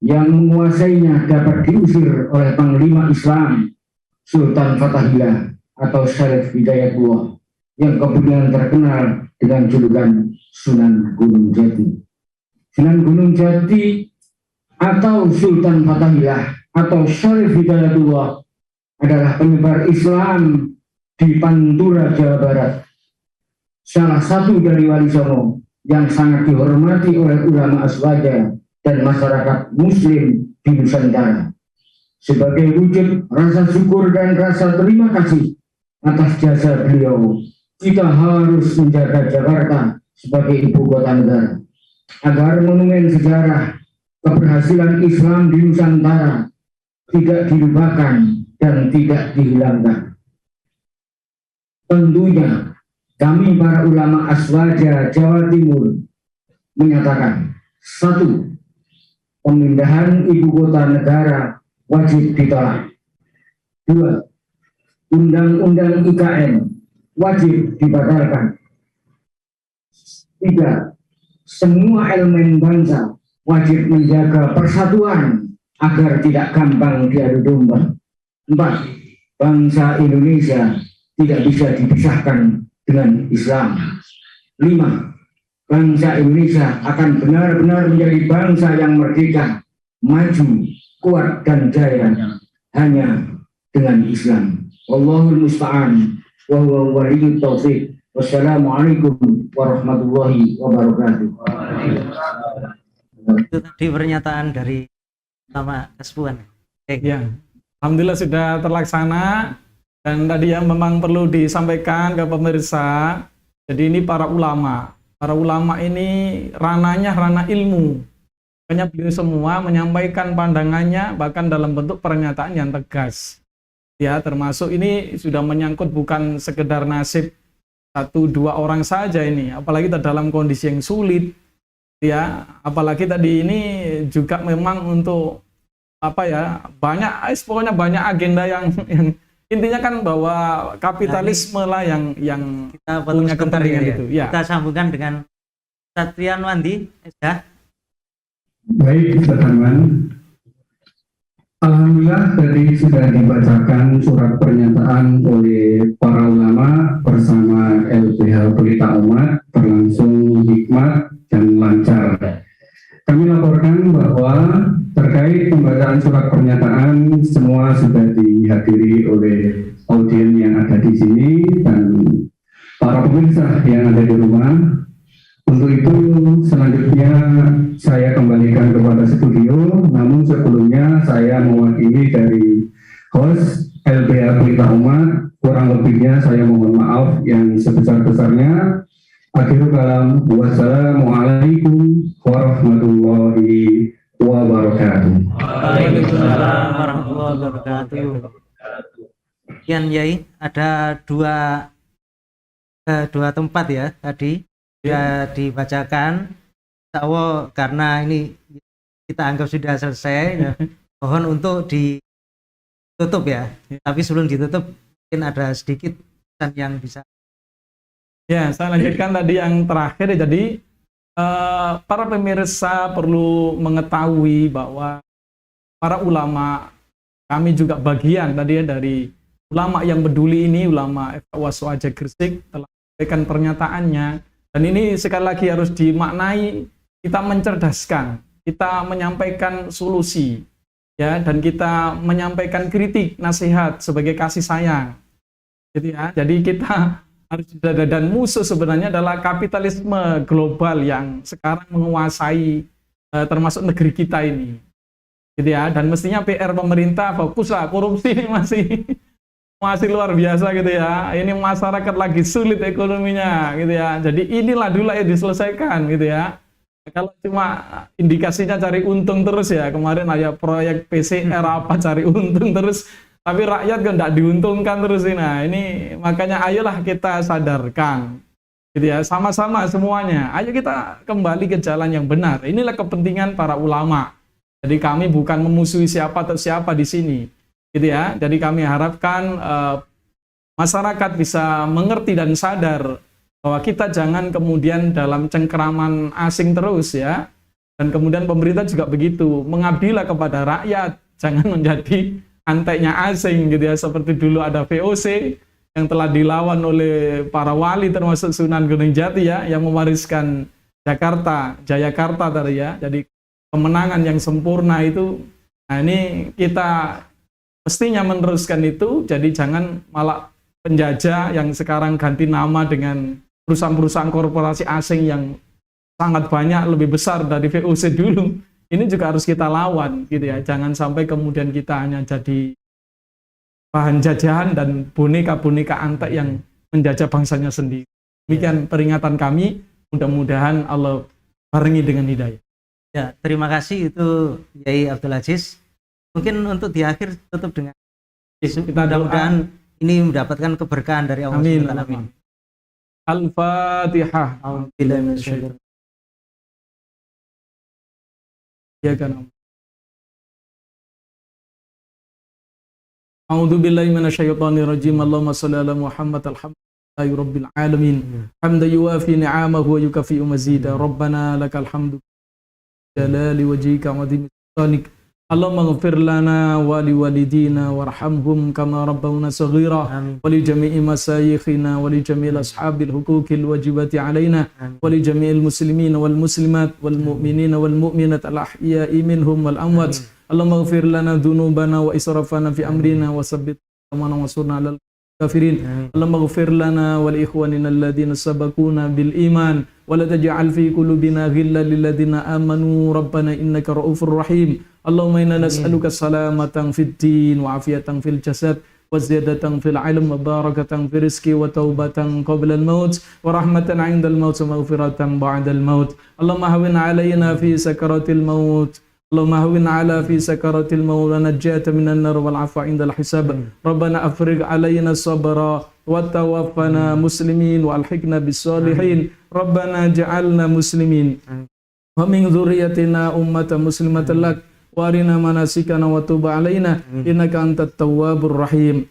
yang menguasainya dapat diusir oleh Panglima Islam Sultan Fatahillah atau Syarif Hidayatullah yang kemudian terkenal dengan julukan Sunan Gunung Jati. Sunan Gunung Jati atau Sultan Fatahillah atau Syarif Hidayatullah adalah penyebar Islam di Pantura, Jawa Barat. Salah satu dari Wali Songo yang sangat dihormati oleh ulama aswaja dan masyarakat muslim di Nusantara. Sebagai wujud rasa syukur dan rasa terima kasih atas jasa beliau, kita harus menjaga Jakarta sebagai ibu kota negara, agar monumen sejarah keberhasilan Islam di Nusantara tidak dilupakan dan tidak dihilangkan. Tentunya kami para ulama aswaja Jawa Timur menyatakan, 1. Pemindahan ibu kota negara wajib ditolak. 2. Undang-undang IKN wajib dibatalkan. 3. Semua elemen bangsa wajib menjaga persatuan agar tidak gampang diadu domba. 4. Bangsa Indonesia tidak bisa dipisahkan dengan Islam. 5. Bangsa Indonesia akan benar-benar menjadi bangsa yang merdeka, maju, kuat dan jaya hanya dengan Islam. Wallahul musta'an wa huwa waliyut taufiq. Wassalamualaikum warahmatullahi wabarakatuh. Itu tadi pernyataan dari Ulama Kaspuan. Ya, alhamdulillah sudah terlaksana. Dan tadi yang memang perlu disampaikan ke pemirsa, jadi ini para ulama ini ranahnya ranah ilmu. Makanya beliau semua menyampaikan pandangannya bahkan dalam bentuk pernyataan yang tegas. Ya, termasuk ini sudah menyangkut bukan sekedar nasib 1-2 orang saja ini, apalagi dalam kondisi yang sulit. Ya, apalagi tadi ini juga memang untuk pokoknya banyak agenda yang intinya kan bahwa kapitalisme lah yang kita punya kepentingan itu. Ya. Kita sambungkan dengan Satrian Wandi. Ya. Baik, teman-teman. Alhamdulillah tadi sudah dibacakan surat pernyataan oleh para ulama bersama LBH Pelita Umat, berlangsung hikmat dan lancar. Kami laporkan bahwa terkait pembacaan surat pernyataan semua sudah dihadiri oleh audien yang ada di sini dan para pemirsa yang ada di rumah. Untuk itu selanjutnya saya kembalikan kepada studio, namun sebelumnya saya mewakili dari host LBH Pelita Umat, kurang lebihnya saya mohon maaf yang sebesar-besarnya. Akhirul kalam, wassalamualaikum warahmatullahi wabarakatuh. Waalaikumsalam warahmatullahi wabarakatuh. Sekian Yai, ada dua tempat ya tadi sudah dibacakan. Insya Allah karena ini kita anggap sudah selesai, ya, mohon untuk ditutup ya. Tapi sebelum ditutup mungkin ada sedikit pesan yang bisa. Ya, saya lanjutkan tadi yang terakhir. Jadi para pemirsa perlu mengetahui bahwa para ulama, kami juga bagian tadi ya dari ulama yang peduli ini, ulama FKUASWAJ Gresik telah memberikan pernyataannya. Dan ini sekali lagi harus dimaknai, kita mencerdaskan, kita menyampaikan solusi, ya, dan kita menyampaikan kritik, nasihat sebagai kasih sayang, gitu ya. Jadi kita harus dan musuh sebenarnya adalah kapitalisme global yang sekarang menguasai termasuk negeri kita ini, gitu ya. Dan mestinya PR pemerintah fokuslah, korupsi ini masih luar biasa gitu ya. Ini masyarakat lagi sulit ekonominya gitu ya. Jadi inilah dulu yang diselesaikan gitu ya. Kalau cuma indikasinya cari untung terus ya, kemarin ada proyek PCR apa cari untung terus, tapi rakyat kan tidak diuntungkan terus ini. Nah, ini makanya ayolah kita sadarkan gitu ya, sama-sama semuanya. Ayo kita kembali ke jalan yang benar. Inilah kepentingan para ulama. Jadi kami bukan memusuhi siapa atau siapa di sini. Gitu ya. Jadi kami harapkan masyarakat bisa mengerti dan sadar bahwa kita jangan kemudian dalam cengkeraman asing terus ya. Dan kemudian pemerintah juga begitu, mengabdilah kepada rakyat, jangan menjadi anteknya asing gitu ya. Seperti dulu ada VOC yang telah dilawan oleh para wali termasuk Sunan Gunung Jati ya, yang mewariskan Jakarta, Jayakarta tadi ya. Jadi kemenangan yang sempurna itu, nah ini kita mestinya meneruskan itu. Jadi jangan malah penjajah yang sekarang ganti nama dengan perusahaan-perusahaan korporasi asing yang sangat banyak, lebih besar dari VOC dulu. Ini juga harus kita lawan gitu ya. Jangan sampai kemudian kita hanya jadi bahan jajahan dan boneka-boneka antek yang menjajah bangsanya sendiri. Demikian peringatan kami, mudah-mudahan Allah barengi dengan hidayah. Ya, terima kasih itu Yai Abdul Aziz. Mungkin untuk di akhir tutup dengan mudah-mudahan ini mendapatkan keberkahan dari Allah Amin. Subhanahu wa taala. Al-Fatihah. A'udzubillahi minasyaitonir rajim. Ya kan. A'udzubillahi minasyaitonir rajim. Allahumma shalli ala Muhammad alhamdulillahi rabbil alamin. Hamdan yuwafi ni'amahu wa yukafi mazida. Rabbana lakal hamdu jalali wajhika wa azimi sultanik. Allahumma ighfir lana wa liwalidina warhamhum kama rabbawna saghira wa li jami'i masayikhina wa li jami'il ashabil huquqil wajibati alaina wa li jami'il muslimina wal muslimat wal mu'minina wal mu'minat al ahya'i minhum wal amwat. Allahumma ighfir lana dhunubana wa israfana fi amrina wa sabbit amana wa surna alal kafirin. Allahumma ighfir lana wa li ikhwanina alladhina sabaquna bil iman wa la taj'al fi qulubina ghillan lil ladzina amanu rabbana innaka ra'ufur rahim. Allahumma inna nas'aluka salamatan fid din wa afiyatan fil jasad wa ziyadatan fil ilm wa barakatan fil rizqi wa taubatan qabla al maut wa rahmatan 'inda al maut wa maghfiratan ba'da al maut. Allahumma hawwin 'alaina fi sakaratil maut. Allahumma hawwin 'ala fi sakaratil maut wa najjata minan nar wal 'afwa 'inda al hisab. Rabbana afrigh 'alaina sabra wa tawaffana muslimin wa alhiqna bis salihin. Rabbana ja'alna muslimin wa min dhurriyyatina ummatan muslimatan lak. Warina manasikana wa tub alaina innaka antat tawwabur rahim.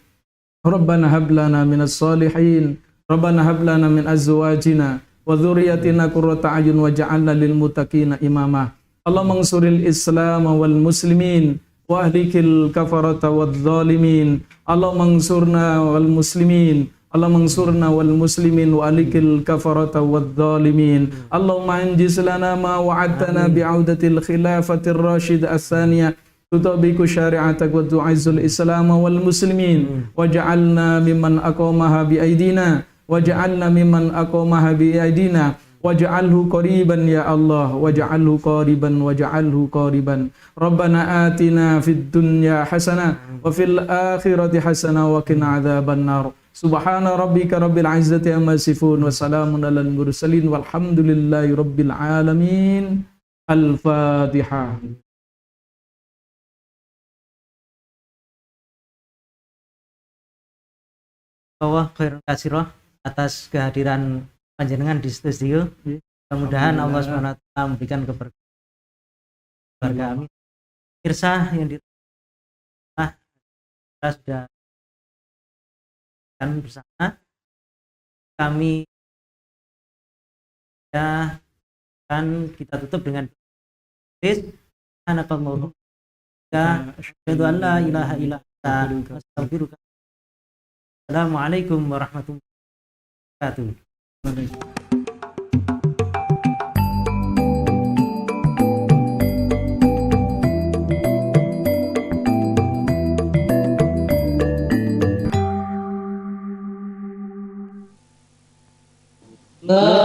Rabbana hab lana minas salihin. Rabbana hab lana min azwajina wa dhurriyyatina qurrata a'yun waj'alna lil muttaqina imama. Allahumma ansuril Islam wal muslimin wa ahlikil kafarata wadh dhalimin. Allahumma ansurna wal muslimin. Allahumma ansurna wal muslimin wa alikil kafarata wadh dhalimin. Allahumma anjiz lana ma wa'adtana bi'audatil khilafatir rasyid as-saniyah tutabiqu syari'atak wa tu'izzul islam wal muslimin waj'alna mimman aqamaha bi aidina waj'alna mimman aqamaha bi aidina waj'alhu qariban ya Allah, waj'alhu qariban. Rabbana atina fid dunya hasanah wa fil akhirati hasanah wa qina adzabannar. Subhana rabbika rabbil izzati amma yasifun wa salamun alal mursalin walhamdulillahi rabbil alamin. Al-Fatihah. Allah khairan katsirah atas kehadiran panjenengan di studio. Mudah-mudahan Allah SWT memberikan keberkahan keluarga kami. Pemirsa yang kita sudah kan bersama kami ya, kan kita tutup dengan Subhanakallahumma asyhadu an la ilaha illa anta astaghfiruka. Assalamualaikum warahmatullahi wabarakatuh. La